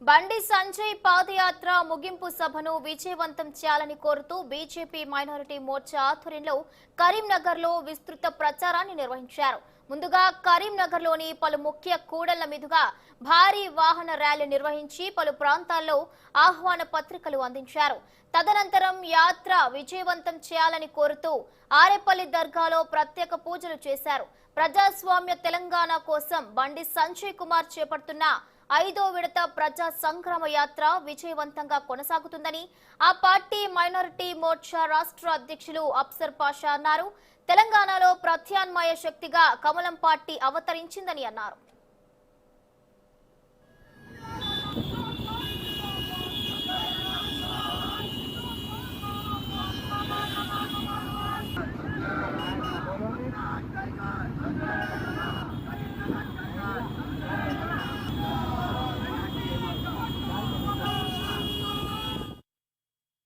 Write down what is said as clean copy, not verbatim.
బండి సంజయ్ పాదయాత్ర ముగింపు సభను విజయవంతం చేయాలని కోరుతూ బీజేపీ మైనారిటీ మోర్చా ఆధ్వర్యంలో కరీంనగర్లో విస్తృత ప్రచారాన్ని నిర్వహించారు. ముందుగా కరీంనగర్లోని పలు ముఖ్య కూడళ్ల మీదుగా భారీ వాహన ర్యాలీ నిర్వహించి పలు ప్రాంతాల్లో ఆహ్వాన పత్రికలు అందించారు. తదనంతరం యాత్ర విజయవంతం చేయాలని కోరుతూ ఆరేపల్లి దర్గాలో ప్రత్యేక పూజలు చేశారు. ప్రజాస్వామ్య తెలంగాణ కోసం బండి సంజయ్ కుమార్ చేపడుతున్న 5వ విడత ప్రజా సంగ్రామ యాత్ర విజయవంతంగా కొనసాగుతుందని ఆ పార్టీ మైనారిటీ మోర్చా రాష్ట్ర అధ్యక్షులు అఫ్సర్ పాషా అన్నారు. తెలంగాణలో ప్రత్యామ్నాయ శక్తిగా కమలం పార్టీ అవతరించిందని అన్నారు.